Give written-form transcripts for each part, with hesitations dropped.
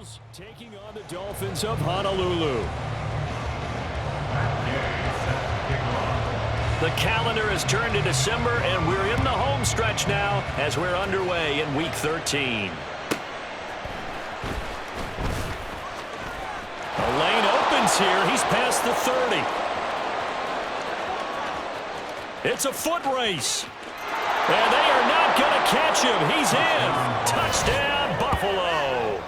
Bills taking on the Dolphins of Honolulu. The calendar has turned to December, and we're in the home stretch now as we're underway in Week 13. The lane opens here. He's past the 30. It's a foot race. And they are not going to catch him. He's in. Touchdown, Buffalo.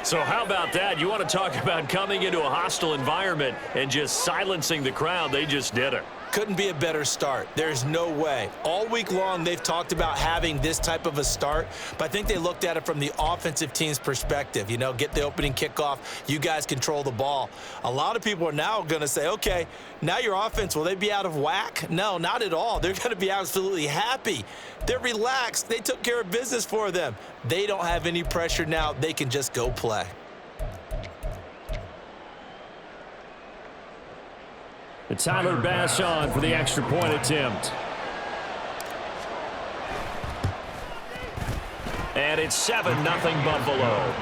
So how about that? You want to talk about coming into a hostile environment and just silencing the crowd. They just did it. Couldn't be a better start. There's no way. All week long, they've talked about having this type of a start, but I think they looked at it from the offensive team's perspective. You know, get the opening kickoff. You guys control the ball. A lot of people are now going to say, okay, now your offense, will they be out of whack? No, not at all. They're going to be absolutely happy. They're relaxed. They took care of business for them. They don't have any pressure now. They can just go play. Tyler Bass on for the extra point attempt. And it's 7-0 Buffalo.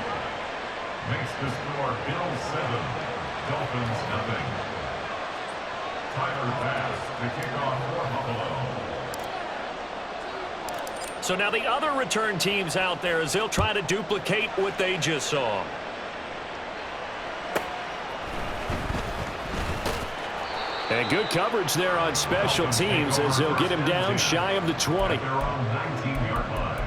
Makes the score Bills 7, Dolphins 0. Tyler Bass to kick off for Buffalo. So now the other return teams out there as they'll try to duplicate what they just saw. And good coverage there on special teams as they'll get him down shy of the 20. They're on 19-yard line.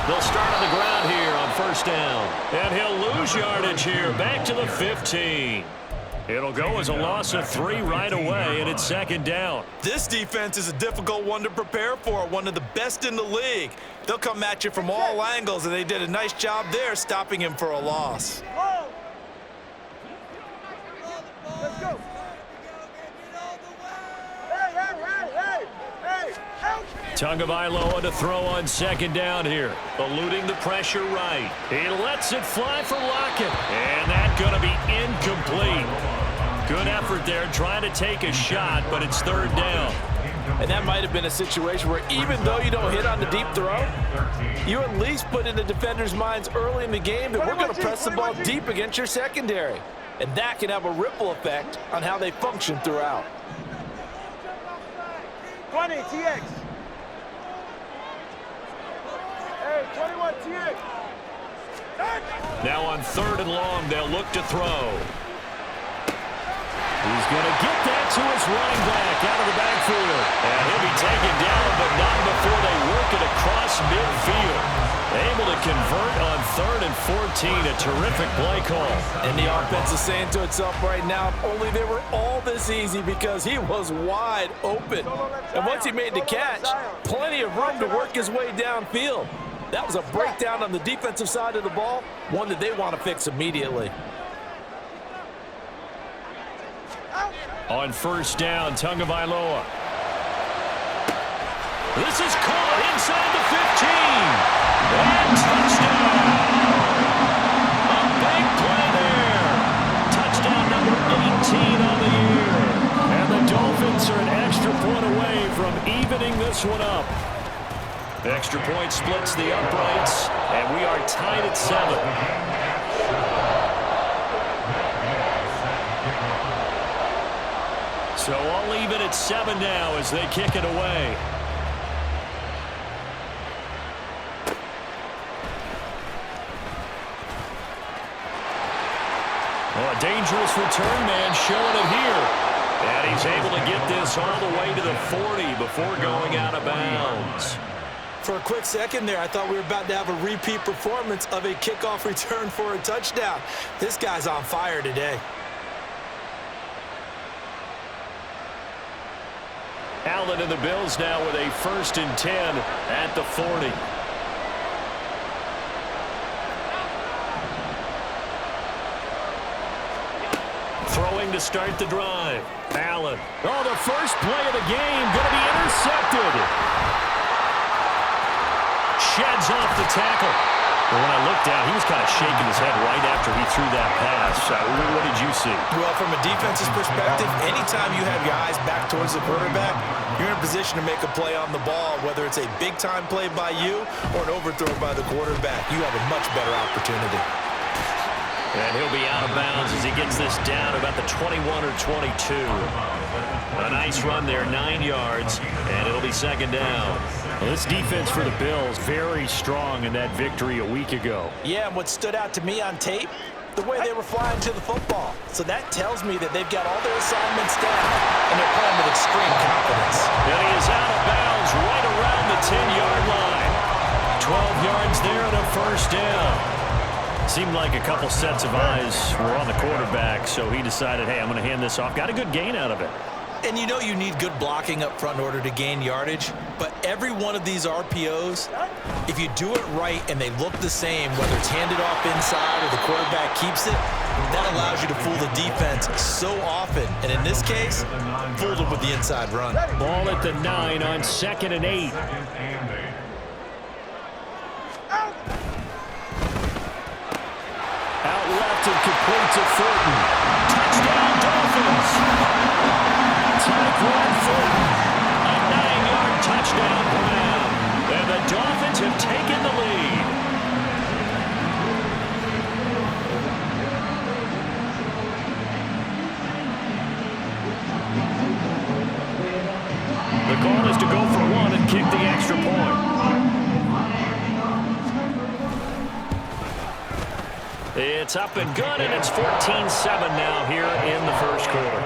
They'll start on the ground here on first down. And he'll lose yardage here, back to the 15. It'll go as a loss of 3 right away, and it's second down. This defense is a difficult one to prepare for, one of the best in the league. They'll come at you from all angles, and they did a nice job there stopping him for a loss. Let's go. Tagovailoa to throw on second down here. Eluding the pressure right. He lets it fly for Lockett. And that's going to be incomplete. Good effort there trying to take a shot, but it's third down. And that might have been a situation where even though you don't hit on the deep throw, you at least put in the defender's minds early in the game that we're going to press the ball deep against your secondary. And that can have a ripple effect on how they function throughout. 20, TX. Hey, 21, TX. Now on third and long, they'll look to throw. He's going to get that to his running back out of the backfield. And he'll be taken down, but not before they work it across midfield. Able to convert on third and 14. A terrific play call. And the offense is saying to itself right now, if only they were all this easy, because he was wide open. And once he made the catch, plenty of room to work his way downfield. That was a breakdown on the defensive side of the ball, one that they want to fix immediately. On first down, Tagovailoa. This is caught inside the 15. And touchdown. A big play there. Touchdown number 18 on the year. And the Dolphins are an extra point away from evening this one up. The extra point splits the uprights, and we are tied at 7. So I'll leave it at 7 now as they kick it away. Oh, a dangerous return man showing it here. And he's able to get this all the way to the 40 before going out of bounds. For a quick second there, I thought we were about to have a repeat performance of a kickoff return for a touchdown. This guy's on fire today. Allen and the Bills now with a 1st and 10 at the 40. Throwing to start the drive. Allen. Oh, the first play of the game going to be intercepted. sheds off the tackle. Well, when I looked down, he was kind of shaking his head right after he threw that pass. What did you see? Well, from a defense's perspective, anytime you have your eyes back towards the quarterback, you're in a position to make a play on the ball, whether it's a big-time play by you or an overthrow by the quarterback. You have a much better opportunity. And he'll be out of bounds as he gets this down about the 21 or 22. A nice run there, 9 yards, and it'll be second down. Well, this defense for the Bills, very strong in that victory a week ago. Yeah, and what stood out to me on tape, the way they were flying to the football. So that tells me that they've got all their assignments down, and they're playing with extreme confidence. And he is out of bounds right around the 10-yard line. 12 yards there and a first down. Seemed like a couple sets of eyes were on the quarterback, so he decided, hey, I'm going to hand this off. Got a good gain out of it. And you know you need good blocking up front in order to gain yardage, but every one of these RPOs, if you do it right and they look the same, whether it's handed off inside or the quarterback keeps it, that allows you to fool the defense so often. And in this case, fooled them with the inside run. Ball at the 9 on 2nd and 8. Out left and complete to Fulton. Touchdown, Dolphins. Tyquan Fulton. A 9-yard touchdown for them. And the Dolphins have taken the lead. The call is to go for one and kick the extra point. It's up and good, and it's 14-7 now here in the first quarter.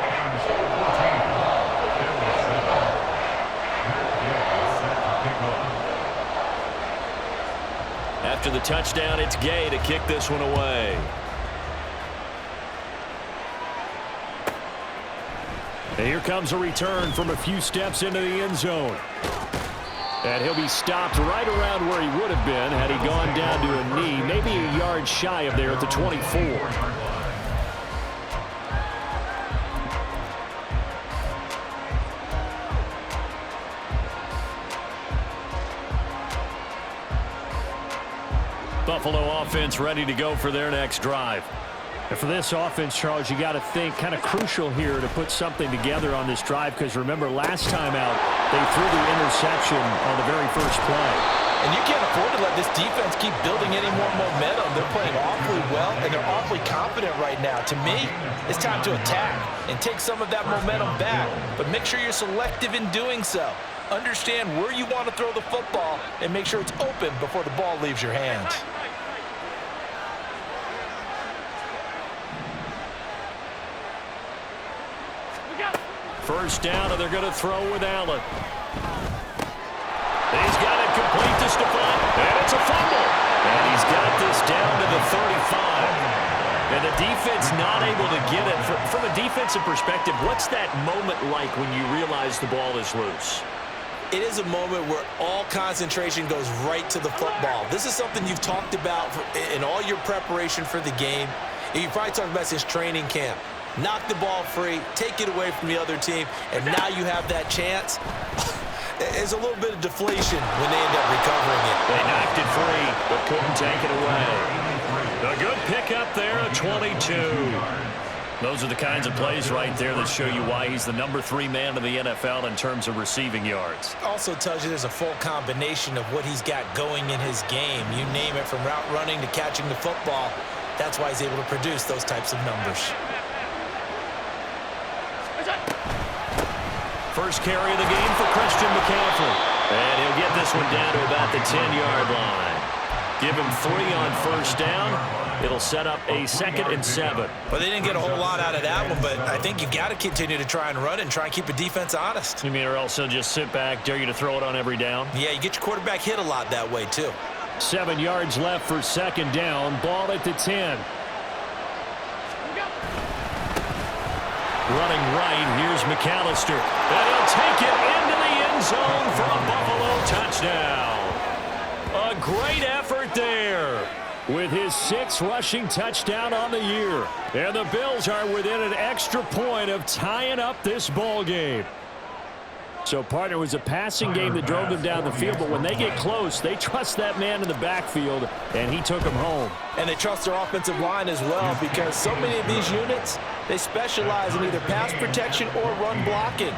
After the touchdown, it's Gay to kick this one away. And here comes a return from a few steps into the end zone. And he'll be stopped right around where he would have been had he gone down to a knee, maybe a yard shy of there at the 24. Buffalo offense ready to go for their next drive. And for this offense, Charles, you got to think kind of crucial here to put something together on this drive, because remember last time out they threw the interception on the very first play. And you can't afford to let this defense keep building any more momentum. They're playing awfully well, and they're awfully confident right now. To me, it's time to attack and take some of that momentum back, but make sure you're selective in doing so. Understand where you want to throw the football and make sure it's open before the ball leaves your hands. First down, and they're going to throw with Allen. He's got it complete to Stephon, and it's a fumble. And he's got this down to the 35. And the defense not able to get it. From a defensive perspective, what's that moment like when you realize the ball is loose? It is a moment where all concentration goes right to the football. This is something you've talked about in all your preparation for the game. You probably talked about since training camp. Knock the ball free, take it away from the other team, and now you have that chance. There's a little bit of deflation when they end up recovering it. They knocked it free, but couldn't take it away. A good pickup there, a 22. Those are the kinds of plays right there that show you why he's the number 3 man in the NFL in terms of receiving yards. Also tells you there's a full combination of what he's got going in his game. You name it, from route running to catching the football. That's why he's able to produce those types of numbers. First carry of the game for Christian McCaffrey. And he'll get this one down to about the 10-yard line. Give him 3 on first down. It'll set up a 2nd and 7. Well, they didn't get a whole lot out of that one, but I think you've got to continue to try and run and try and keep the defense honest. You mean, or else they'll just sit back, dare you to throw it on every down? Yeah, you get your quarterback hit a lot that way, too. 7 yards left for 2nd down. Ball at the 10. Running right, here's McAllister. And he'll take it into the end zone for a Buffalo touchdown. A great effort there with his 6th rushing touchdown on the year. And the Bills are within an extra point of tying up this ball game. So, partner, it was a passing game that drove them down the field, but when they get close, they trust that man in the backfield, and he took them home. And they trust their offensive line as well, because so many of these units, they specialize in either pass protection or run blocking.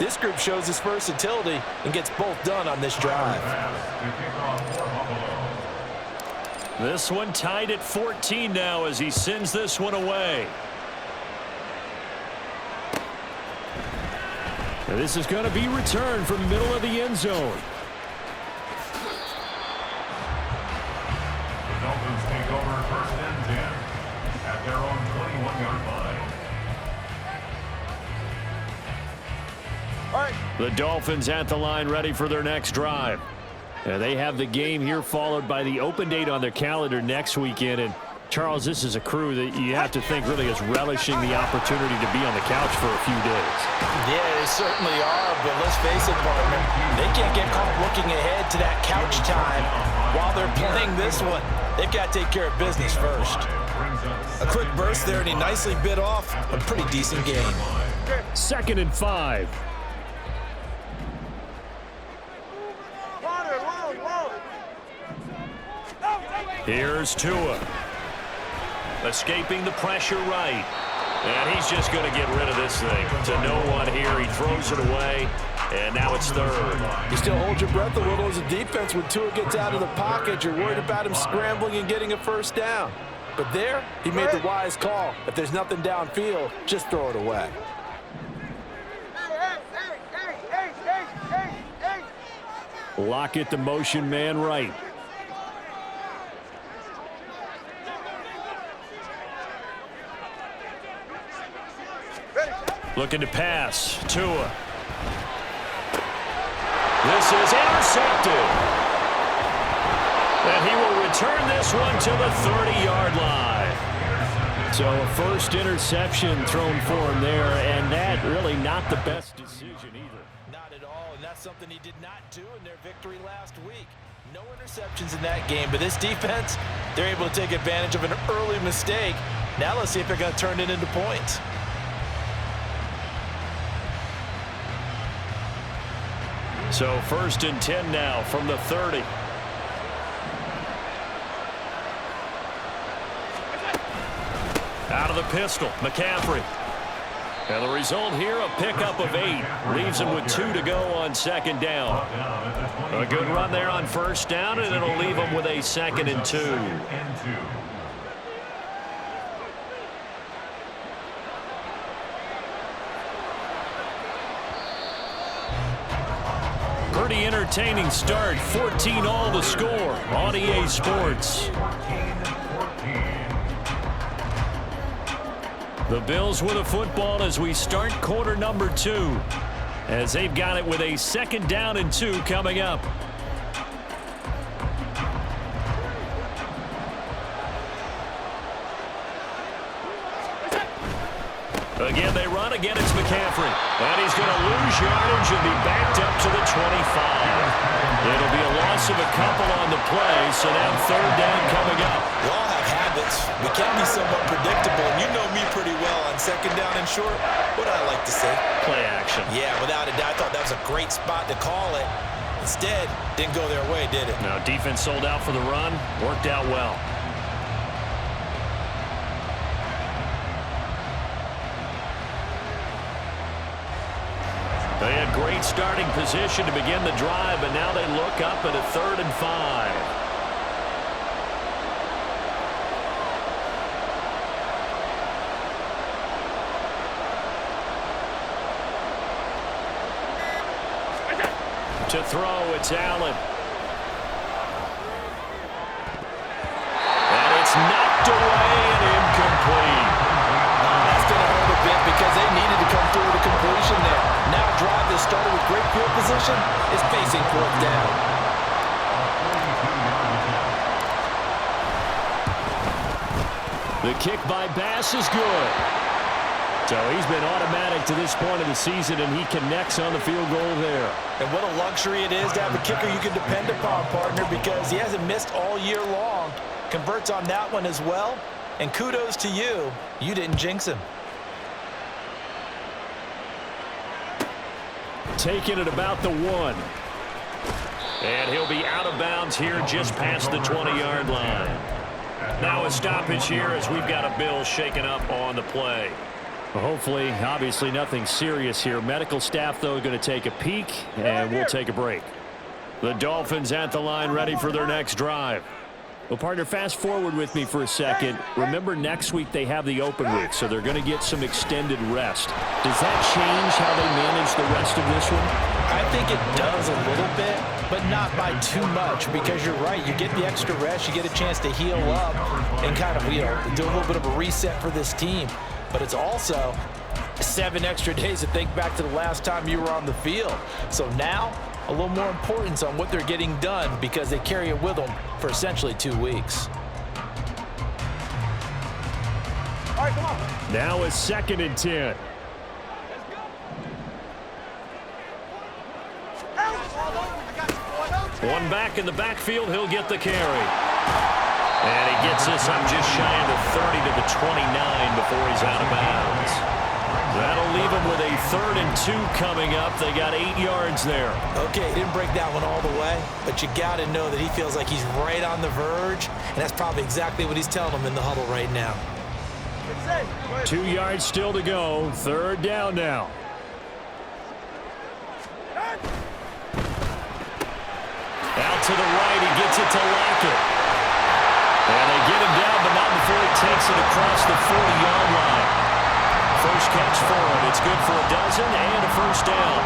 This group shows its versatility and gets both done on this drive. This one tied at 14 now as he sends this one away. Now this is going to be returned from the middle of the end zone. The Dolphins take over first and 10 at their own 21-yard line. All right. The Dolphins at the line ready for their next drive. They have the game here followed by the open date on their calendar next weekend. And Charles, this is a crew that you have to think really is relishing the opportunity to be on the couch for a few days. Yeah, they certainly are, but let's face it, partner, they can't get caught looking ahead to that couch time while they're playing this one. They've got to take care of business first. A quick burst there, and he nicely bit off a pretty decent game. 2nd and 5. Here's Tua. Escaping the pressure right. And he's just going to get rid of this thing. To no one here. He throws it away. And now it's 3rd. You still hold your breath a little as a defense when Tua gets out of the pocket. You're worried about him scrambling and getting a first down. But there, he made the wise call. If there's nothing downfield, just throw it away. Lockett, the motion man right. Looking to pass. Tua. This is intercepted. And he will return this one to the 30-yard line. So a first interception thrown for him there, and that really not the best decision either. Not at all, and that's something he did not do in their victory last week. No interceptions in that game, but this defense, they're able to take advantage of an early mistake. Now let's see if they're going to turn it into points. So 1st and 10 now from the 30. Out of the pistol, McCaffrey. And the result here, a pickup of 8. Leaves him with 2 to go on 2nd down. A good run there on 1st down, and it'll leave him with a 2nd and 2. Pretty entertaining start. 14 all the score on EA Sports. The Bills with a football as we start quarter number 2. As they've got it with a 2nd down and 2 coming up. Again, they run. Again, it's McCaffrey. And he's going to lose yardage and be backed up to the 25. It'll be a loss of a couple on the play, so now 3rd down coming up. We all have habits. We can be somewhat predictable, and you know me pretty well on 2nd down and short. What do I like to say? Play action. Yeah, without a doubt. I thought that was a great spot to call it. Instead, didn't go their way, did it? Now, defense sold out for the run. Worked out well. They had great starting position to begin the drive, but now they look up at a 3rd and 5. To throw, it's Allen. And it's knocked away and incomplete. That's going to hurt a bit because they needed to come through with a completion there. Now a drive that started with great field position is facing 4th down. The kick by Bass is good. So he's been automatic to this point of the season, and he connects on the field goal there. And what a luxury it is to have a kicker you can depend upon, partner, because he hasn't missed all year long. Converts on that one as well. And kudos to you. You didn't jinx him. taken at about the 1. And he'll be out of bounds here just past the 20-yard line. Now a stoppage here as we've got a Bill shaken up on the play. Well, hopefully, obviously nothing serious here. Medical staff, though, going to take a peek, and we'll take a break. The Dolphins at the line ready for their next drive. Well, partner, fast forward with me for a second. Remember, next week they have the open week, so they're going to get some extended rest. Does that change how they manage the rest of this one? I think it does a little bit, but not by too much, because you're right. You get the extra rest, you get a chance to heal up and kind of, do a little bit of a reset for this team. But it's also 7 extra days to think back to the last time you were on the field. So now, a little more importance on what they're getting done because they carry it with them for essentially 2 weeks. All right, come on. Now a 2nd and 10. One back in the backfield, he'll get the carry. And he gets this up just shy of the 30 to the 29 before he's out of bounds. That'll leave him with a 3rd and 2 coming up. They got 8 yards there. Okay, he didn't break that one all the way, but you got to know that he feels like he's right on the verge, and that's probably exactly what he's telling them in the huddle right now. 2 yards still to go. 3rd down now. Out to the right, he gets it to Lockett. And they get him down, but not before he takes it across the 40-yard line. First catch for him. It's good for a dozen and a 1st down.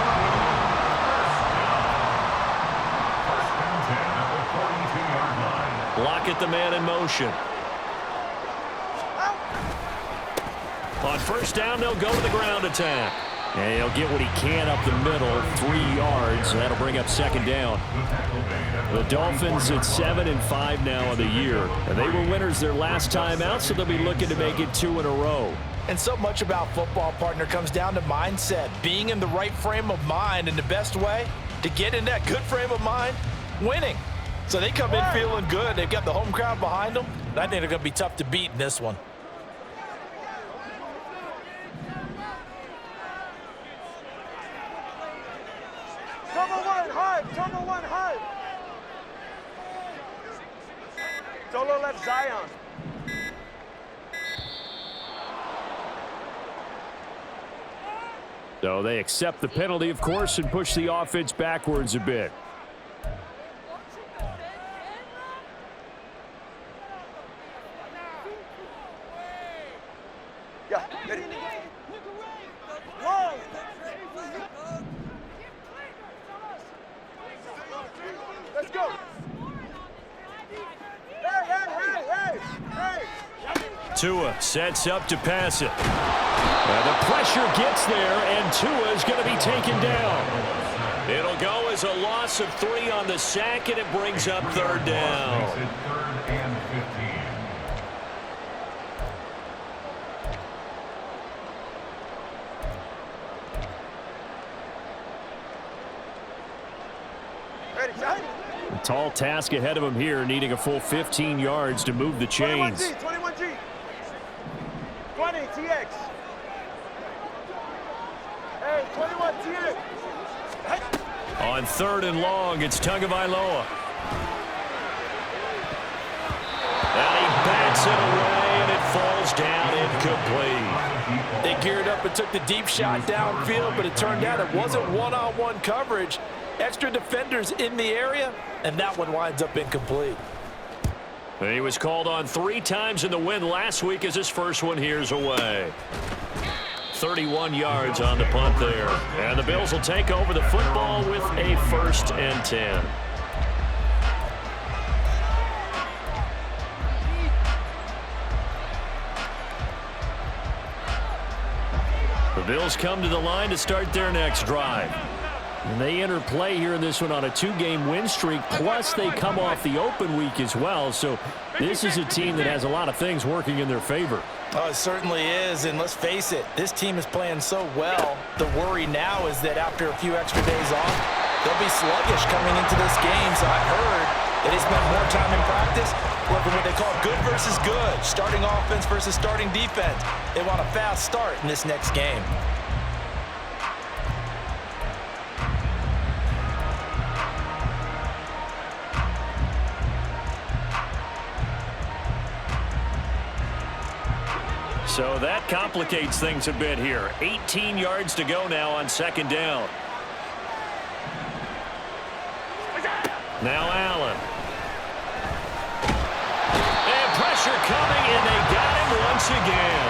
Lockett, the man in motion. On 1st down, they'll go to the ground attack. And he'll get what he can up the middle, 3 yards. That'll bring up 2nd down. The Dolphins at 7-5 now on the year. And they were winners their last time out, so they'll be looking to make it 2 in a row. And so much about football, partner, comes down to mindset. Being in the right frame of mind, and the best way to get in that good frame of mind, winning. So they come in feeling good. They've got the home crowd behind them. I think they're going to be tough to beat in this one. Turbo 1 high. Solo left Zion. So they accept the penalty, of course, and push the offense backwards a bit. Yeah, ready. Whoa. Let's go. Hey. Tua sets up to pass it. The pressure gets there, and Tua is going to be taken down. It'll go as a loss of 3 on the sack, and it brings up 3rd down. Makes it 3rd and 15. A tall task ahead of him here, needing a full 15 yards to move the chains. 21G. 20 TX. Hey, 21 TX. On 3rd and long, it's Tagovailoa. And he bats it away, and it falls down incomplete. They geared up and took the deep shot downfield, but it turned out it wasn't one-on-one coverage. Extra defenders in the area, and that one winds up incomplete. He was called on 3 times in the win last week as his first one here's away. 31 yards on the punt there. And the Bills will take over the football with a 1st and 10. The Bills come to the line to start their next drive. And they enter play here in this one on a 2-game win streak, plus they come off the open week as well. So this is a team that has a lot of things working in their favor. Oh, it certainly is, and let's face it, this team is playing so well. The worry now is that after a few extra days off, they'll be sluggish coming into this game. So I've heard that they spent more time in practice working what they call good versus good, starting offense versus starting defense. They want a fast start in this next game. So that complicates things a bit here. 18 yards to go now on second down. Now Allen. And pressure coming, and they got him once again.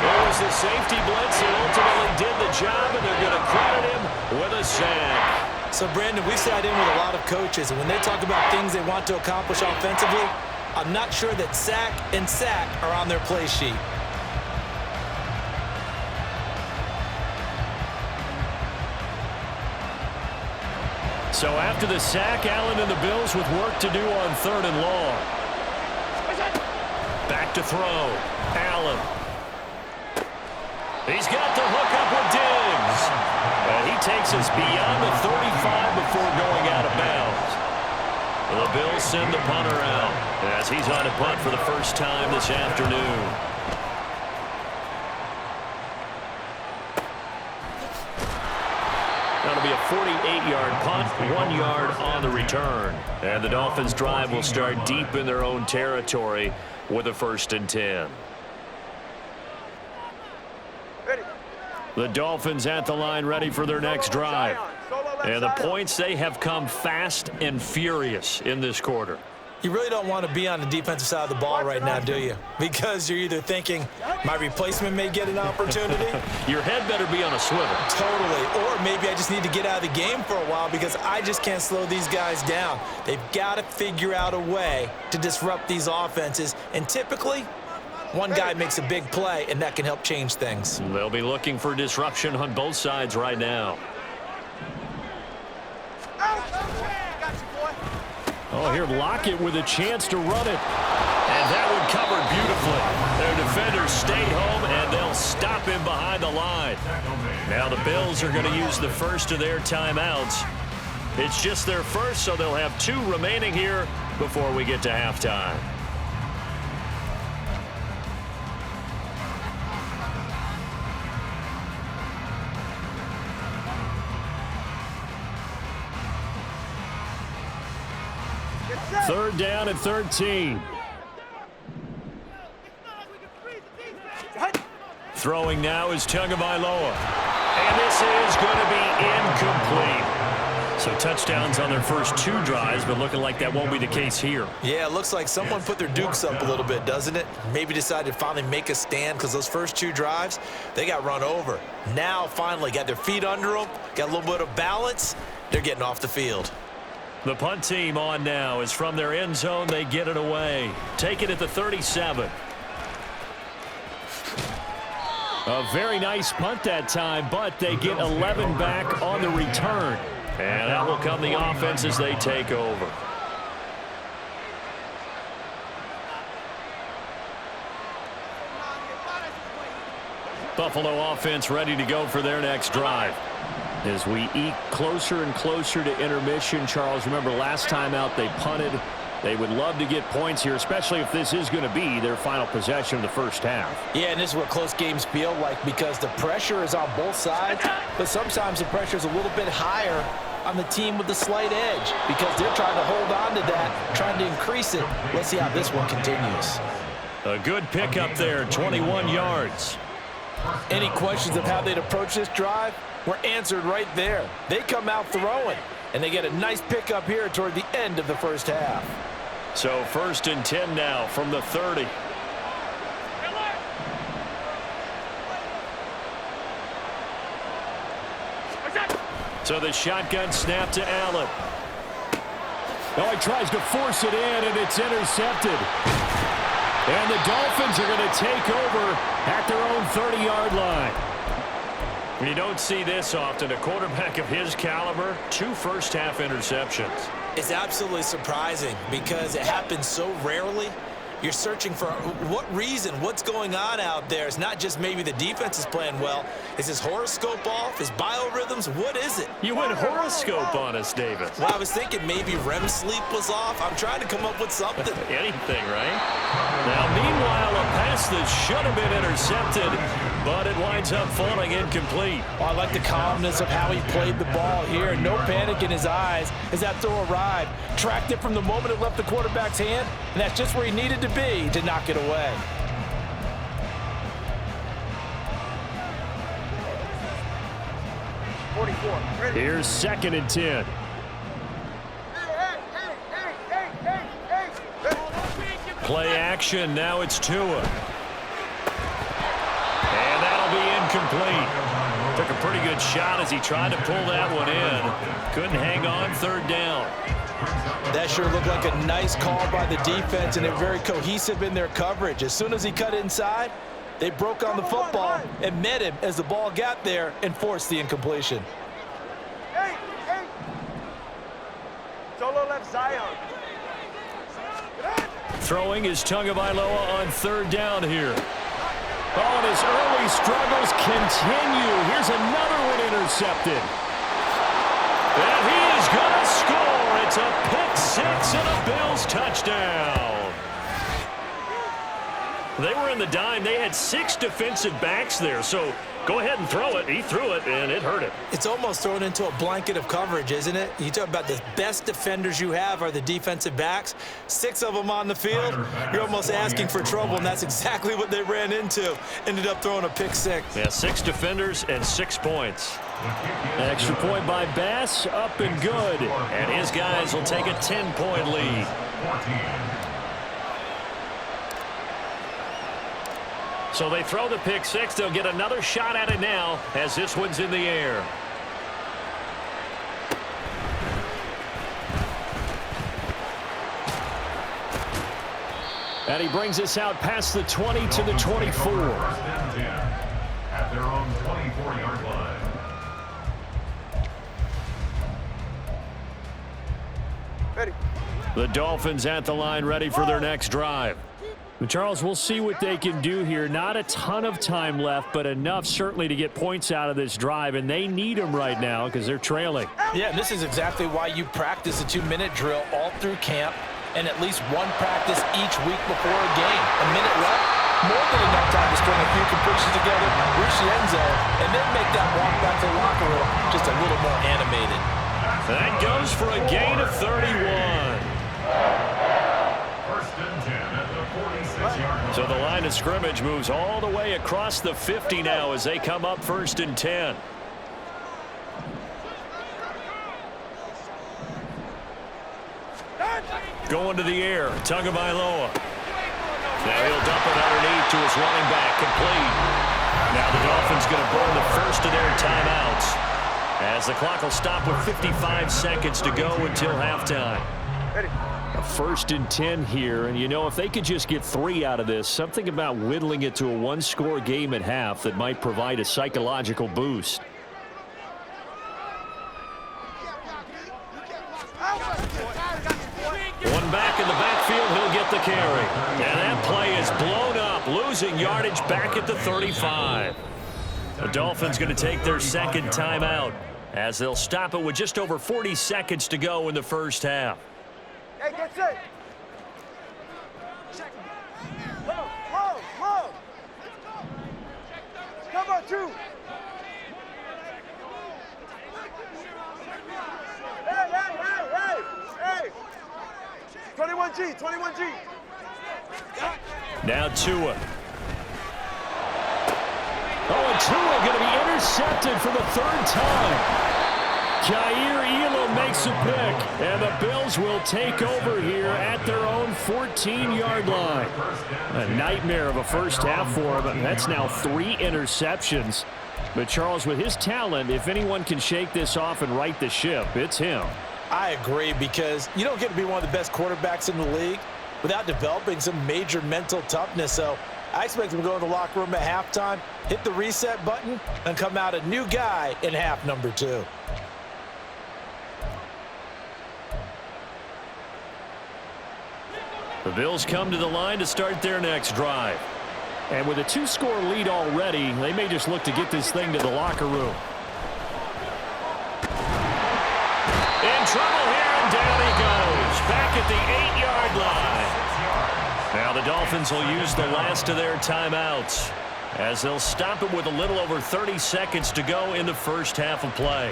It was the safety blitz that ultimately did the job, and they're going to credit him with a sack. So, Brandon, we sat in with a lot of coaches, and when they talk about things they want to accomplish offensively, I'm not sure that sack and sack are on their play sheet. So after the sack, Allen and the Bills with work to do on 3rd and long. Back to throw. Allen. He's got the hook up with Diggs. And he takes us beyond the 35 before going out of bounds. The Bills send the punter out as he's on a punt for the first time this afternoon. That'll be a 48-yard punt, 1 yard on the return. And the Dolphins' drive will start deep in their own territory with a 1st and 10. Ready. The Dolphins at the line ready for their next drive. And the points, they have come fast and furious in this quarter. You really don't want to be on the defensive side of the ball right now, do you? Because you're either thinking, my replacement may get an opportunity. Your head better be on a swivel. Totally. Or maybe I just need to get out of the game for a while because I just can't slow these guys down. They've got to figure out a way to disrupt these offenses. And typically, one guy makes a big play, and that can help change things. They'll be looking for disruption on both sides right now. Oh, here Lockett with a chance to run it. And that one covered beautifully. Their defenders stayed home, and they'll stop him behind the line. Now the Bills are going to use the first of their timeouts. It's just their first, so they'll have 2 remaining here before we get to halftime. Third down and 13. Throwing now is Tagovailoa. And this is going to be incomplete. So touchdowns on their first 2 drives, but looking like that won't be the case here. Yeah, it looks like someone put their dukes up a little bit, doesn't it? Maybe decided to finally make a stand because those first 2 drives, they got run over. Now finally got their feet under them, got a little bit of balance. They're getting off the field. The punt team on now is from their end zone. They get it away. Take it at the 37. A very nice punt that time, but they get 11 back on the return. And that will come the offense as they take over. Buffalo offense ready to go for their next drive. As we eke closer and closer to intermission, Charles, remember last time out they punted. They would love to get points here, especially if this is going to be their final possession of the first half. Yeah, and this is what close games feel like because the pressure is on both sides, but sometimes the pressure is a little bit higher on the team with the slight edge because they're trying to hold on to that, trying to increase it. Let's see how this one continues. A good pickup there, 21 yards. Any questions of how they'd approach this drive were answered right there. They come out throwing, and they get a nice pickup here toward the end of the first half. So 1st and 10 now from the 30. So the shotgun snap to Allen. Oh, he tries to force it in, and it's intercepted. And the Dolphins are going to take over at their own 30-yard line. You don't see this often. A quarterback of his caliber, 2 first-half interceptions. It's absolutely surprising because it happens so rarely. You're searching for what reason, what's going on out there. It's not just maybe the defense is playing well. Is his horoscope off? His biorhythms? What is it? You went horoscope on us, David. Well, I was thinking maybe REM sleep was off. I'm trying to come up with something. Anything, right? Now, meanwhile, a pass that should have been intercepted, but it winds up falling incomplete. Oh, I like the calmness of how he played the ball here. No panic in his eyes as that throw arrived. Tracked it from the moment it left the quarterback's hand, and that's just where he needed to be to knock it away. 24. Ready. Here's 2nd and 10. Play action. Now it's Tua. And that'll be incomplete. Took a pretty good shot as he tried to pull that one in. Couldn't hang on 3rd down. That sure looked like a nice call by the defense, and they're very cohesive in their coverage. As soon as he cut inside, they broke on the football and met him as the ball got there and forced the incompletion. Hey. Solo left Zion. Throwing is Tagovailoa on 3rd down here. Oh, and his early struggles continue. Here's another one intercepted. And he is going to score. It's a pick 6 and a Bills touchdown. They were in the dime. They had 6 defensive backs there. So go ahead and throw it. He threw it, and it hurt him. It's almost thrown into a blanket of coverage, isn't it? You talk about the best defenders you have are the defensive backs. 6 of them on the field. You're almost asking for trouble, and that's exactly what they ran into. Ended up throwing a pick 6. Yeah, 6 defenders and 6 points. Extra point by Bass, up and good. And his guys will take a 10-point lead. 14. So they throw the pick 6. They'll get another shot at it now as this one's in the air. And he brings us out past the 20 to the 24. 1st and 10 at their own 24-yard line. Ready. The Dolphins at the line, ready for their next drive. Charles, we'll see what they can do here. Not a ton of time left, but enough certainly to get points out of this drive, and they need them right now because they're trailing. Yeah, and this is exactly why you practice a 2-minute drill all through camp and at least one practice each week before a game. A minute left, more than enough time to string a few completions together, reach the end zone, and then make that walk back to the locker room just a little more animated. That goes for a gain of 31. 1st and 10 at the 46-yard line. So the line of scrimmage moves all the way across the 50 now as they come up 1st and 10. Going to the air, Tagovailoa. Now he'll dump it underneath to his running back, complete. Now the Dolphins going to burn the first of their timeouts as the clock will stop with 55 seconds to go until halftime. Ready. A 1st and 10 here, and you know, if they could just get 3 out of this, something about whittling it to a 1-score game at half that might provide a psychological boost. One back in the backfield, he'll get the carry. And that play is blown up, losing yardage back at the 35. The Dolphins going to take their 2nd timeout as they'll stop it with just over 40 seconds to go in the first half. Hey, get set. Low. Come on, 2. Hey. 21G. Now Tua. Oh, and Tua going to be intercepted for the 3rd time. Jair Elam makes a pick, and the Bills will take over here at their own 14-yard line. A nightmare of a first half for him, and that's now 3 interceptions. But Charles, with his talent, if anyone can shake this off and right the ship, it's him. I agree, because you don't get to be one of the best quarterbacks in the league without developing some major mental toughness. So I expect him to go in the locker room at halftime, hit the reset button, and come out a new guy in half number 2. The Bills come to the line to start their next drive. And with a 2-score lead already, they may just look to get this thing to the locker room. In trouble here, and down he goes. Back at the 8-yard line. Now the Dolphins will use the last of their timeouts as they'll stop it with a little over 30 seconds to go in the first half of play.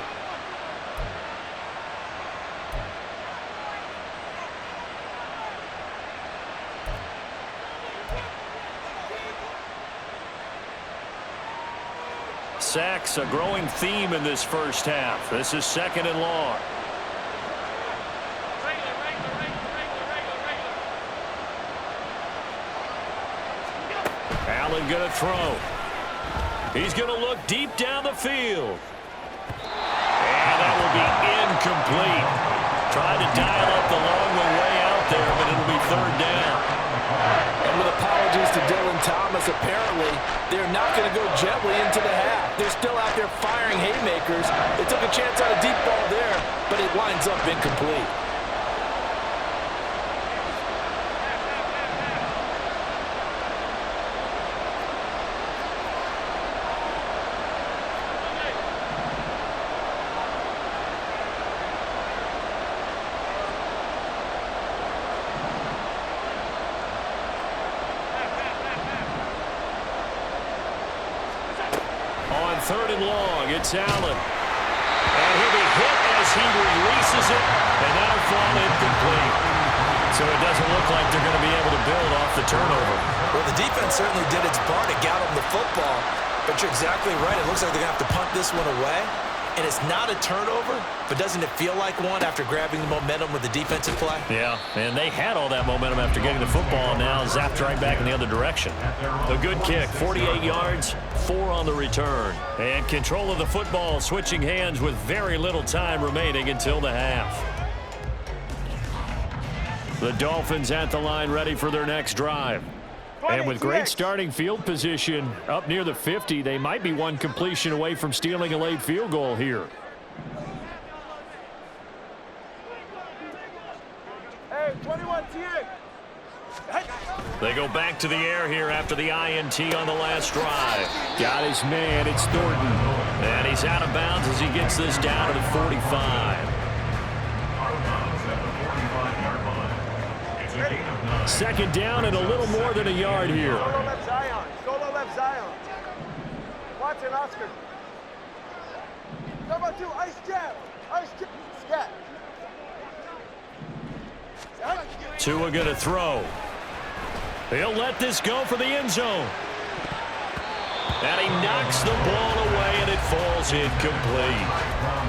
sacks, a growing theme in this first half. This is 2nd and long. Allen going to throw. He's going to look deep down the field. And that will be incomplete. Tried to dial up the long way out there, but it'll be 3rd down. And with apologies to Dylan Thomas, apparently they're not going to go gently into the half. They're still out there firing haymakers. They took a chance on a deep ball there, but it winds up incomplete. On 3rd and long, it's Allen. And he'll be hit as he releases it, and that'll fall incomplete. So it doesn't look like they're going to be able to build off the turnover. Well, the defense certainly did its part to get them the football, but you're exactly right. It looks like they're going to have to punt this one away, and it's not a turnover, but doesn't it feel like one after grabbing the momentum with the defensive play? Yeah, and they had all that momentum after getting the football, now zapped right back in the other direction. A good kick, 48 yards, 4 on the return. And control of the football switching hands with very little time remaining until the half. The Dolphins at the line ready for their next drive. And with great starting field position up near the 50, they might be one completion away from stealing a late field goal here. Hey, 21 TX. They go back to the air here after the INT on the last drive. Got his man, it's Thornton. And he's out of bounds as he gets this down to the 45. Second down and a little more than a yard here. Solo left Zion. Solo left Zion. Watson, Oscar. Number 2, ice jab. Ice jab. Scat. Tua going to throw. He'll let this go for the end zone. And he knocks the ball away, and it falls incomplete.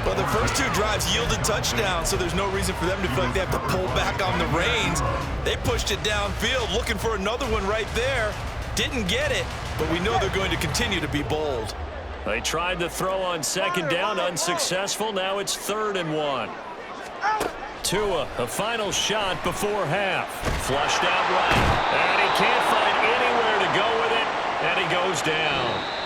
Well, the first 2 drives yielded touchdowns, so there's no reason for them to feel like they have to pull back on the reins. They pushed it downfield, looking for another one right there. Didn't get it, but we know they're going to continue to be bold. They tried to throw on 2nd down, unsuccessful. Now it's 3rd and 1. Tua, a final shot before half. Flushed out right, and he can't find anywhere to go with it, and he goes down.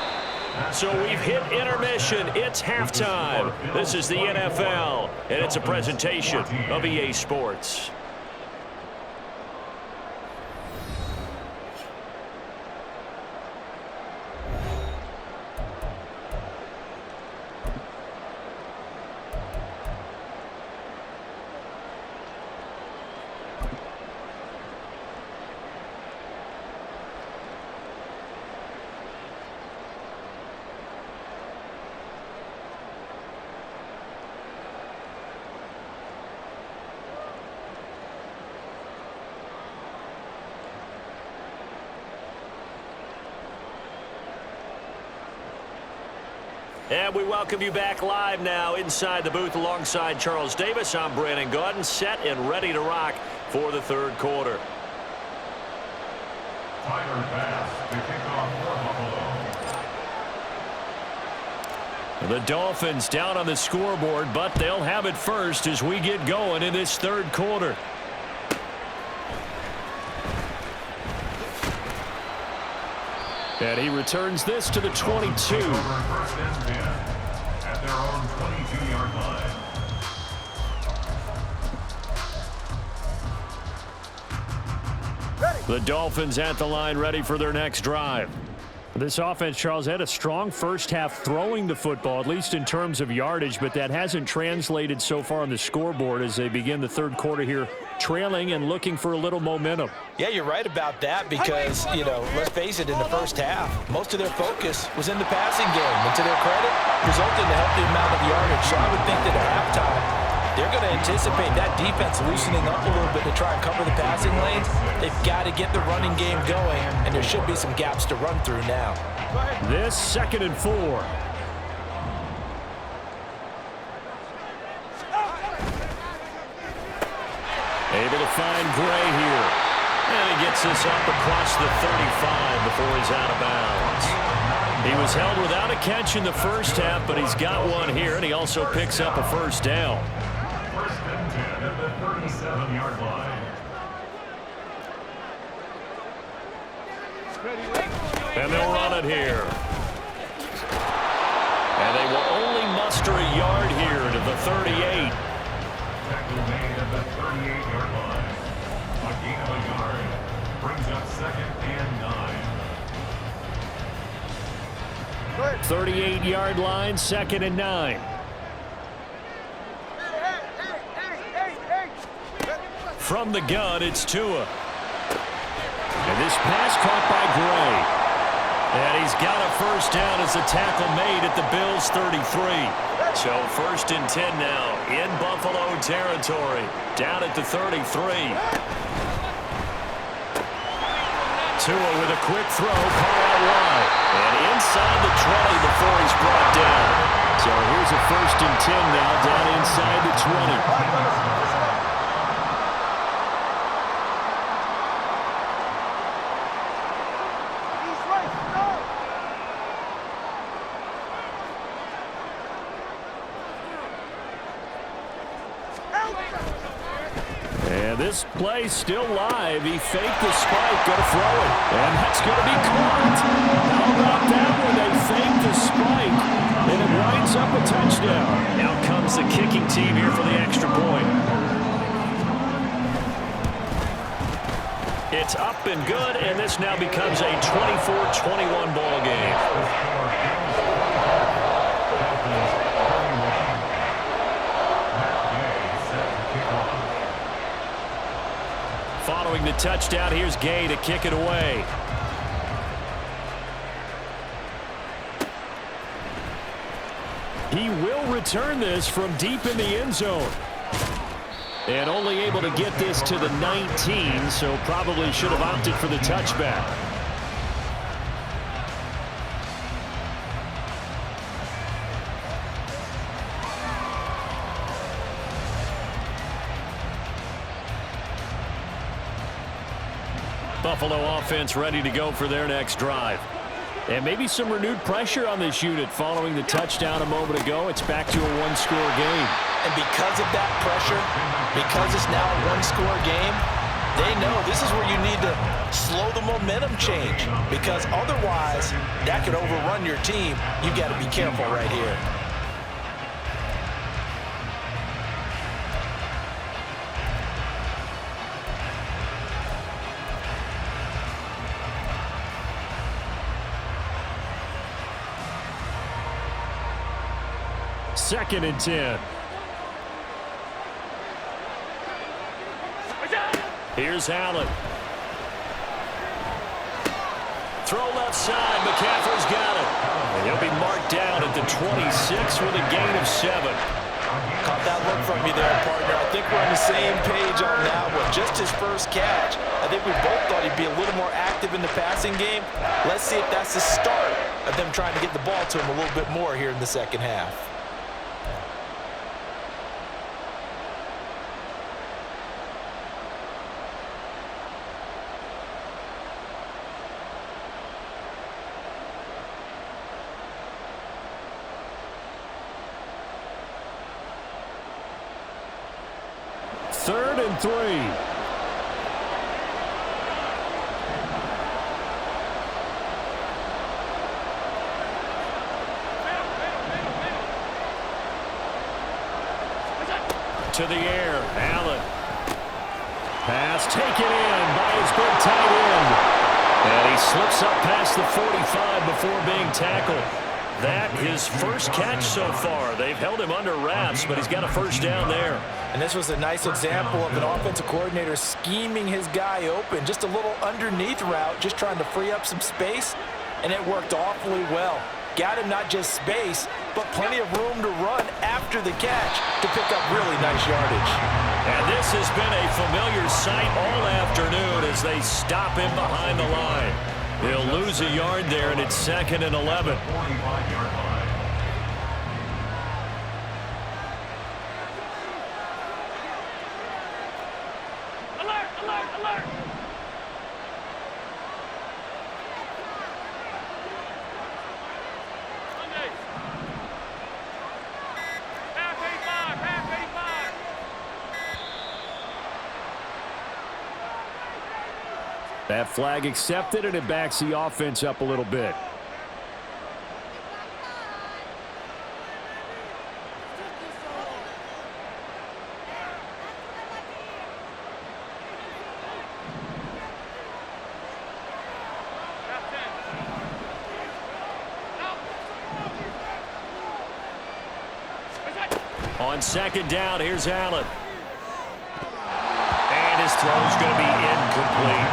So we've hit intermission. It's halftime. This is the NFL, and it's a presentation of EA Sports. And we welcome you back live now inside the booth alongside Charles Davis. I'm Brandon Gaudin, set and ready to rock for the 3rd quarter. Tyler Bass to kick off for Buffalo. The Dolphins down on the scoreboard, but they'll have it first as we get going in this 3rd quarter. And he returns this to the 22. First and 10 at their own 22-yard line. The Dolphins at the line ready for their next drive. This offense, Charles, had a strong first half throwing the football, at least in terms of yardage, but that hasn't translated so far on the scoreboard as they begin the 3rd quarter here, trailing and looking for a little momentum. Yeah, you're right about that because, let's face it, in the first half, most of their focus was in the passing game. And to their credit, resulted in a healthy amount of yardage. So I would think that at halftime, they're going to anticipate that defense loosening up a little bit to try and cover the passing lanes. They've got to get the running game going, and there should be some gaps to run through now. This 2nd and 4. to find Gray here. And he gets this up across the 35 before he's out of bounds. He was held without a catch in the first half, but he's got one here, and he also picks up a first down. First and 10 at the 37-yard line. And they'll run it here. And they will only muster a yard here to the 38. Tackle made at the 38-yard line. A gain of a yard brings up second and 9. 38-yard line, second and 9. From the gun, it's Tua. And this pass caught by Gray. And he's got a first down as the tackle made at the Bills' 33. So first and 10 now in Buffalo territory. Down at the 33. Tua with a quick throw, caught out wide. And inside the 20 before he's brought down. So here's a first and 10 now down inside the 20. And this play still live. He faked the spike, going to throw it. And that's going to be caught. How about that when they fake the spike? And it winds up a touchdown. Out comes the kicking team here for the extra point. It's up and good, and this now becomes a 24-21 ball game. Following the touchdown, here's Gay to kick it away. He will return this from deep in the end zone. And only able to get this to the 19, so probably should have opted for the touchback. Buffalo offense ready to go for their next drive. And maybe some renewed pressure on this unit following the touchdown a moment ago. It's back to a one-score game. And because of that pressure, because it's now a one-score game, they know this is where you need to slow the momentum change. Because otherwise, that could overrun your team. You've got to be careful right here. Second and 10. Here's Allen. Throw left side. McCaffrey's got it. And he'll be marked down at the 26 with a gain of 7. Caught that look from you there, partner. I think we're on the same page on that one. Just his first catch. I think we both thought he'd be a little more active in the passing game. Let's see if that's the start of them trying to get the ball to him a little bit more here in the second half. Third and 3. To the air, Allen. Pass taken in by his big tight end. And he slips up past the 45 before being tackled. That his first catch so far. They've held him under wraps, but he's got a first down there. And this was a nice example of an offensive coordinator scheming his guy open. Just a little underneath route, just trying to free up some space, and it worked awfully well. Got him not just space, but plenty of room to run after the catch to pick up really nice yardage. And this has been a familiar sight all afternoon as they stop him behind the line. He'll lose a yard there, and it's second and 11. 45-yard line. That flag accepted, and it backs the offense up a little bit. On second down, here's Allen. And his throw's going to be incomplete.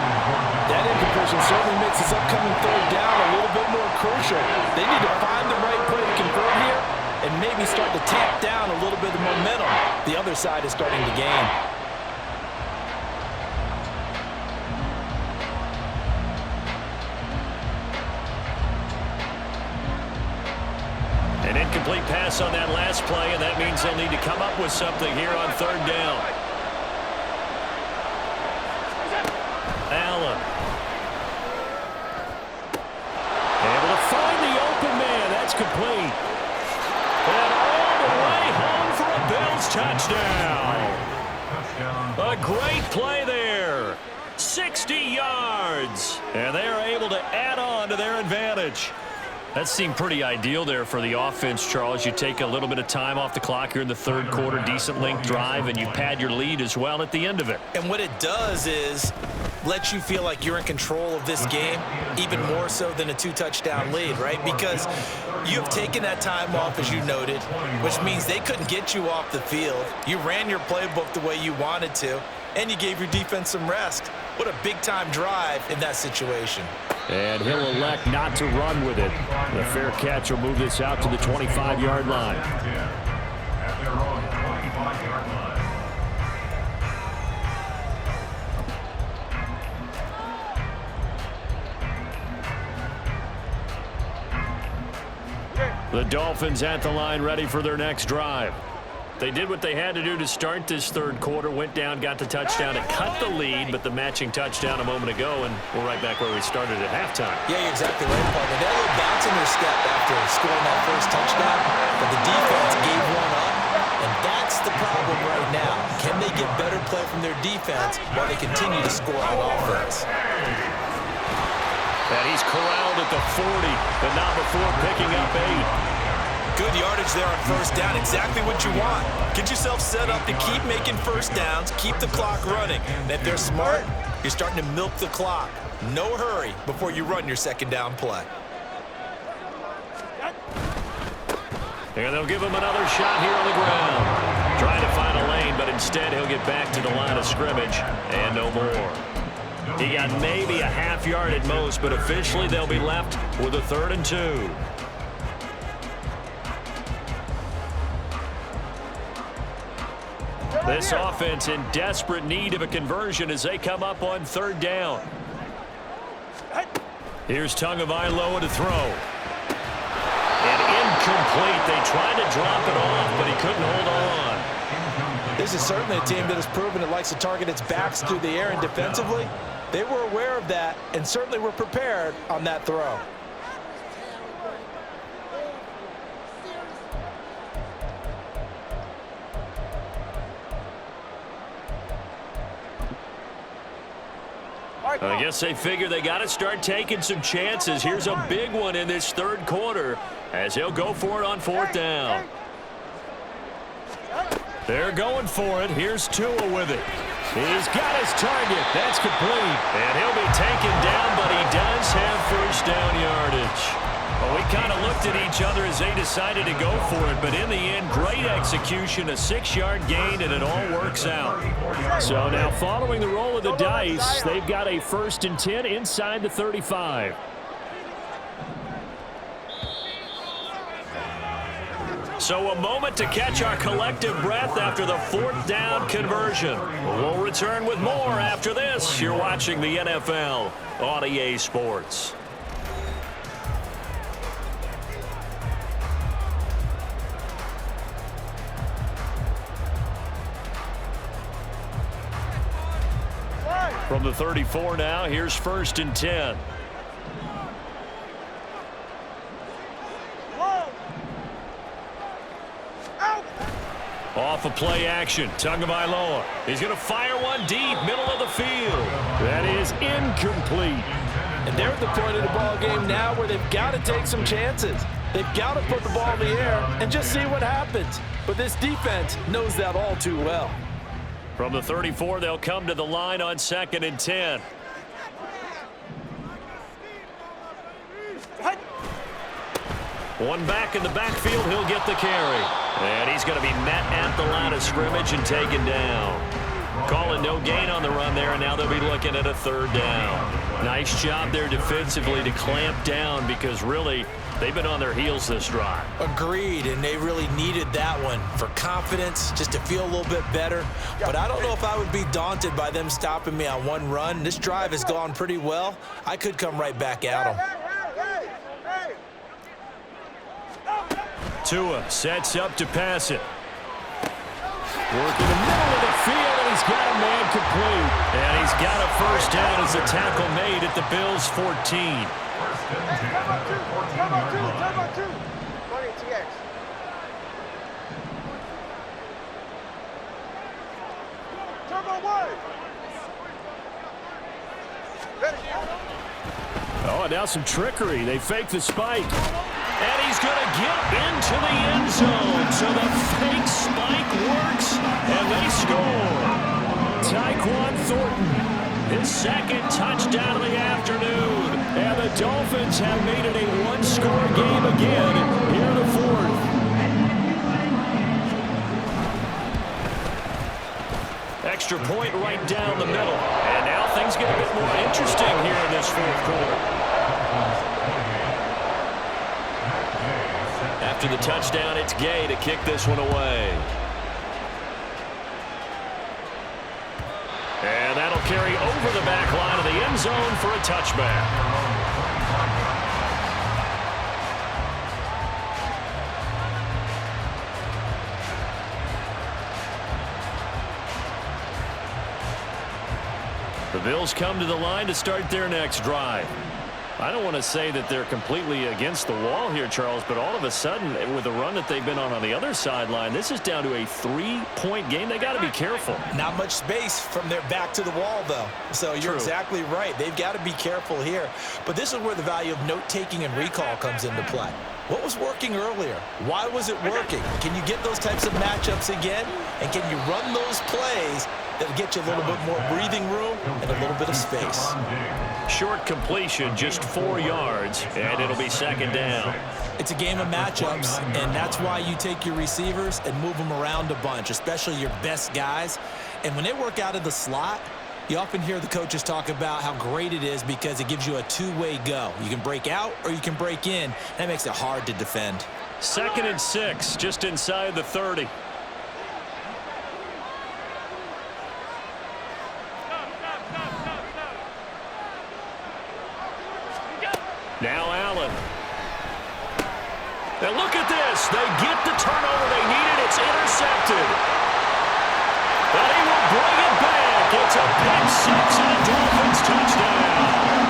That incompletion certainly makes this upcoming third down a little bit more crucial. They need to find the right play to convert here and maybe start to tamp down a little bit of momentum. The other side is starting to gain. An incomplete pass on that last play, and that means they'll need to come up with something here on third down. Allen. Able to find the open man. That's complete. And all the way home for a Bills touchdown. A great play there. 60 yards. And they are able to add on to their advantage. That seemed pretty ideal there for the offense, Charles. You take a little bit of time off the clock here in the third quarter, decent length drive, and you pad your lead as well at the end of it. And what it does is let you feel like you're in control of this game, even more so than a 2-touchdown lead, right? Because you've taken that time off, as you noted, which means they couldn't get you off the field. You ran your playbook the way you wanted to, and you gave your defense some rest. What a big-time drive in that situation. And he'll elect not to run with it. The fair catch will move this out to the 25-yard line. At their own 25-yard line. The Dolphins at the line ready for their next drive. They did what they had to do to start this third quarter, went down, got the touchdown, and cut the lead, but the matching touchdown a moment ago, and we're right back where we started at halftime. Yeah, you're exactly right, partner. They had a little bounce in their step after scoring that first touchdown, but the defense gave one up, and that's the problem right now. Can they get better play from their defense while they continue to score on offense? And he's corralled at the 40, but not before picking up 8. Good yardage there on first down, exactly what you want. Get yourself set up to keep making first downs, keep the clock running. And if they're smart, you're starting to milk the clock. No hurry before you run your second down play. And they'll give him another shot here on the ground. Trying to find a lane, but instead he'll get back to the line of scrimmage and no more. He got maybe a half yard at most, but officially they'll be left with a 3rd and 2. This offense in desperate need of a conversion as they come up on 3rd down. Here's Tagovailoa to throw. And incomplete. They tried to drop it off, but he couldn't hold on. This is certainly a team that has proven it likes to target its backs through the air and defensively. They were aware of that and certainly were prepared on that throw. I guess they figure they got to start taking some chances. Here's a big one in this third quarter as he'll go for it on 4th down. They're going for it. Here's Tua with it. He's got his target. That's complete. And he'll be taken down, but he does have first down yardage. Well, we kind of looked at each other as they decided to go for it, but in the end, great execution, a 6-yard gain, and it all works out. So now following the roll of the dice, they've got a 1st and 10 inside the 35. So a moment to catch our collective breath after the 4th down conversion. We'll return with more after this. You're watching the NFL on EA Sports. From the 34 now, here's 1st and 10. Off of play action, Tagovailoa. He's going to fire one deep, middle of the field. That is incomplete. And they're at the point of the ball game now where they've got to take some chances. They've got to put the ball in the air and just see what happens. But this defense knows that all too well. From the 34, they'll come to the line on 2nd and 10. One back in the backfield, he'll get the carry. And he's going to be met at the line of scrimmage and taken down. Calling no gain on the run there, and now they'll be looking at a 3rd down. Nice job there defensively to clamp down because really they've been on their heels this drive. Agreed, and they really needed that one for confidence, just to feel a little bit better. But I don't know if I would be daunted by them stopping me on one run. This drive has gone pretty well. I could come right back at them. Tua sets up to pass it. Working the middle of the field, and he's got a man complete. And he's got a 1st down as the tackle made at the Bills' 14. Oh, and now some trickery. They fake the spike. And he's going to get into the end zone. So the fake spike works, and they score. Tyquan Thornton, his 2nd touchdown of the afternoon. And the Dolphins have made it a one-score game again here in the 4th. Extra point right down the middle. And now things get a bit more interesting here in this 4th quarter. After the touchdown, it's Gay to kick this one away. And that'll carry over the back line of the end zone for a touchback. The Bills come to the line to start their next drive. I don't want to say that they're completely against the wall here, Charles, but all of a sudden, with the run that they've been on the other sideline, this is down to a 3-point game. They got to be careful. Not much space from their back to the wall, though. So you're exactly right. They've got to be careful here. But this is where the value of note-taking and recall comes into play. What was working earlier? Why was it working? Can you get those types of matchups again? And can you run those plays that'll get you a little bit more breathing room and a little bit of space? Short completion, just 4 yards, and it'll be 2nd down. It's a game of matchups, and that's why you take your receivers and move them around a bunch, especially your best guys. And when they work out of the slot, you often hear the coaches talk about how great it is because it gives you a two-way go. You can break out or you can break in. That makes it hard to defend. 2nd and 6, just inside the 30. Now Allen. And look at this. They get the turnover they needed. It's intercepted. And he will bring it back. It's a pick 6 and a Dolphins touchdown.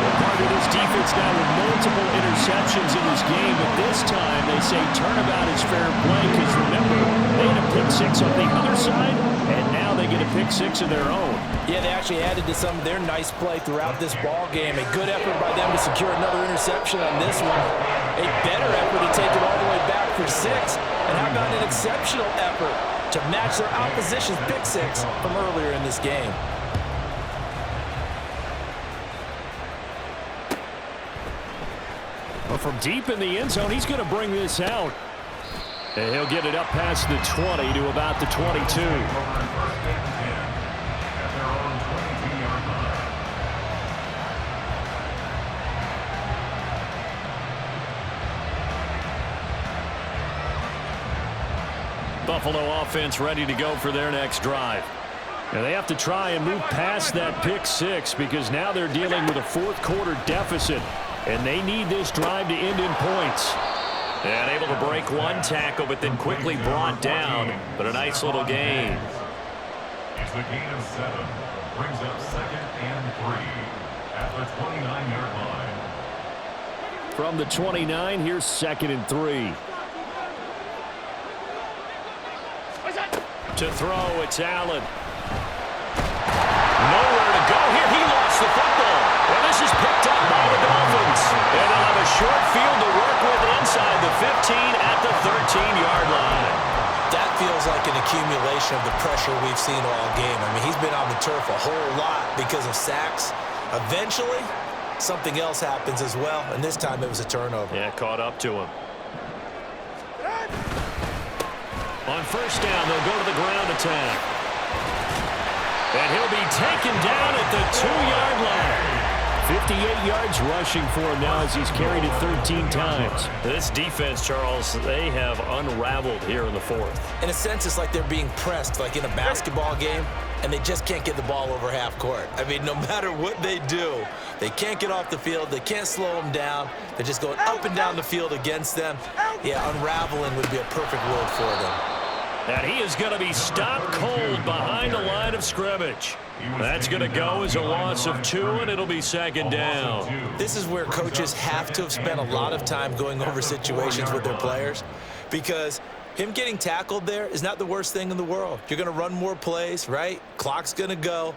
Well, part of this defense now with multiple interceptions in this game, but this time they say turnabout is fair play because remember, they had a pick 6 on the other side, and now they get a pick 6 of their own. Yeah, they actually added to some of their nice play throughout this ball game. A good effort by them to secure another interception on this one. A better effort to take it all the way back for 6. And how about an exceptional effort to match their opposition's pick 6 from earlier in this game. Well, from deep in the end zone, he's going to bring this out. And he'll get it up past the 20 to about the 22. Buffalo offense ready to go for their next drive. And they have to try and move past that pick 6 because now they're dealing with a 4th quarter deficit. And they need this drive to end in points. And able to break one tackle, but then quickly brought down. But a nice little gain. It's a gain of 7. Brings up 2nd and 3 at the 29-yard line. From the 29, here's 2nd and 3. To throw, it's Allen. Nowhere to go here. He lost the football. And this is picked up by the Dolphins. And they'll have a short field to work with inside the 15 at the 13-yard line. That feels like an accumulation of the pressure we've seen all game. I mean, he's been on the turf a whole lot because of sacks. Eventually, something else happens as well, and this time it was a turnover. Yeah, caught up to him. On first down, they'll go to the ground attack. And he'll be taken down at the 2-yard line. 58 yards rushing for him now as he's carried it 13 times. This defense, Charles, they have unraveled here in the 4th. In a sense, it's like they're being pressed, like in a basketball game, and they just can't get the ball over half court. I mean, no matter what they do, they can't get off the field. They can't slow them down. They're just going up and down the field against them. Yeah, unraveling would be a perfect word for them. And he is going to be stopped cold behind the line of scrimmage. That's going to go as a loss of 2, and it'll be 2nd down. This is where coaches have to have spent a lot of time going over situations with their players, because him getting tackled there is not the worst thing in the world. You're going to run more plays, right? Clock's going to go.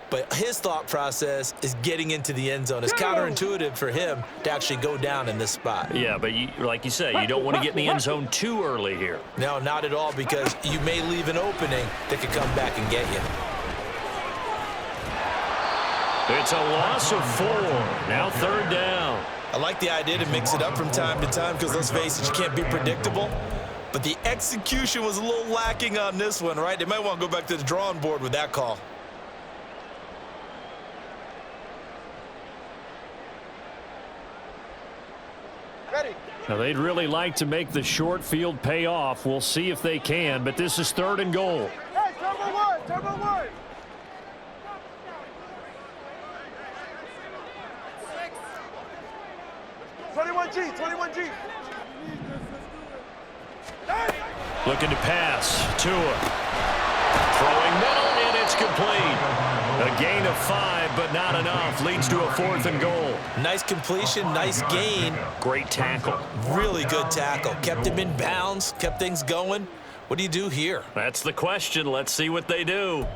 But his thought process is getting into the end zone. It's counterintuitive for him to actually go down in this spot. Yeah, but like you say, you don't want to get in the end zone too early here. No, not at all, because you may leave an opening that could come back and get you. It's a loss of 4. Now 3rd down. I like the idea to mix it up from time to time because, let's face it, you can't be predictable. But the execution was a little lacking on this one, right? They might want to go back to the drawing board with that call. Ready. Now, they'd really like to make the short field pay off. We'll see if they can, but this is 3rd and goal. Hey, turbo one, turbo one. G, 21G. Looking to pass. Tua. Throwing middle, and it's complete. A gain of 5, but not enough. Leads to a 4th and goal. Nice completion, nice gain. Great tackle. Really good tackle. Kept him in bounds, kept things going. What do you do here? That's the question. Let's see what they do.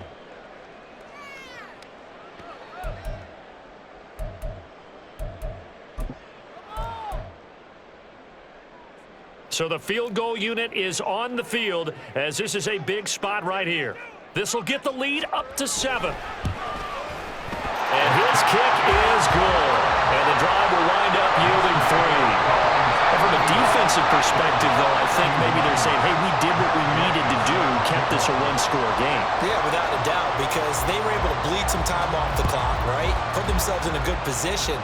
So the field goal unit is on the field as this is a big spot right here. This will get the lead up to 7. And his kick is good. And the drive will wind up yielding 3. And from a defensive perspective, though, I think maybe they're saying, hey, we did what we needed to do, kept this a one-score game. Yeah, without a doubt, because they were able to bleed some time off the clock, right? Put themselves in a good position.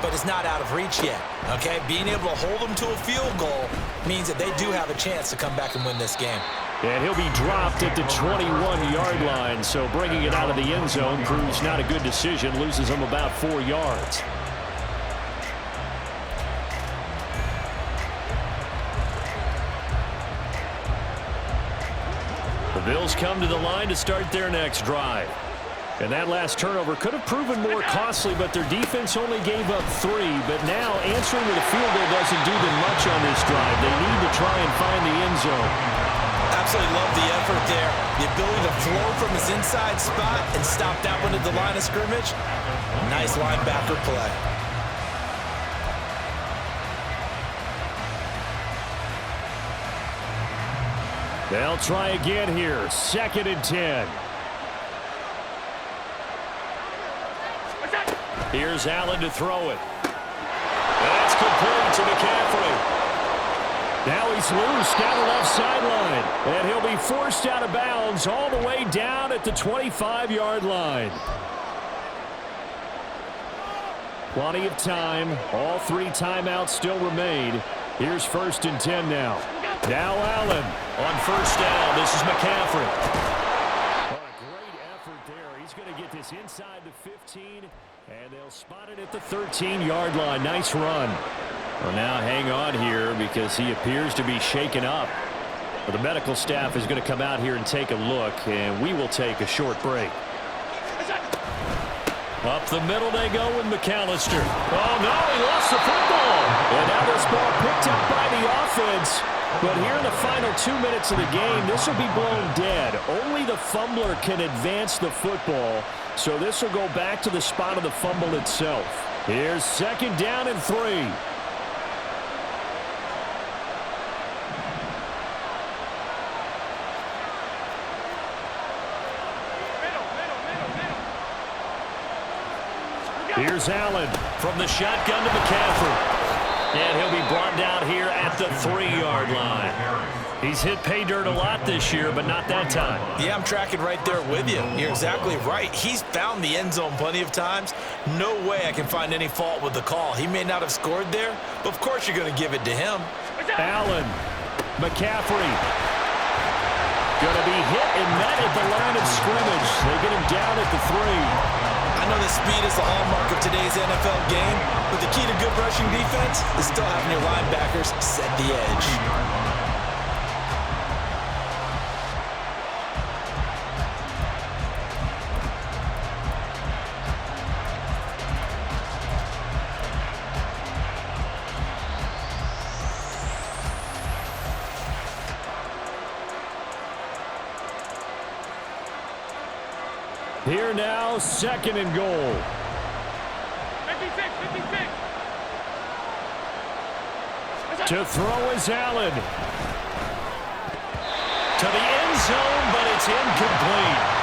But it's not out of reach yet, okay? Being able to hold them to a field goal means that they do have a chance to come back and win this game. And he'll be dropped at the 21-yard line, so bringing it out of the end zone proves not a good decision, loses him about 4 yards. The Bills come to the line to start their next drive. And that last turnover could have proven more costly, but their defense only gave up 3. But now answering with a field goal doesn't do them much on this drive. They need to try and find the end zone. Absolutely love the effort there. The ability to flow from his inside spot and stop that one at the line of scrimmage. Nice linebacker play. They'll try again here. 2nd and 10. Here's Allen to throw it. That's complete to McCaffrey. Now he's loose down the left sideline. And he'll be forced out of bounds all the way down at the 25-yard line. Plenty of time. All 3 timeouts still remain. Here's 1st and 10 now. Now Allen on first down. This is McCaffrey. Oh, a great effort there. He's going to get this inside the 15. And they'll spot it at the 13-yard line. Nice run. Well, now hang on here because he appears to be shaken up. Well, the medical staff is going to come out here and take a look, and we will take a short break. Up the middle they go with McAllister. Oh, no, he lost the football. And now this ball picked up by the offense. But here in the final 2 minutes of the game, this will be blown dead. Only the fumbler can advance the football, so this will go back to the spot of the fumble itself. Here's 2nd down and 3. Here's Allen from the shotgun to McCaffrey. And he'll be brought down here at the 3-yard line. He's hit pay dirt a lot this year, but not that time. Yeah, I'm tracking right there with you. You're exactly right. He's found the end zone plenty of times. No way I can find any fault with the call. He may not have scored there, but of course you're going to give it to him. Allen, McCaffrey. Going to be hit and met at the line of scrimmage. They get him down at the 3. I know that speed is the hallmark of today's NFL game, but the key to good rushing defense is still having your linebackers set the edge. Here now, 2nd and goal. 56. To throw is Allen. To the end zone, but it's incomplete.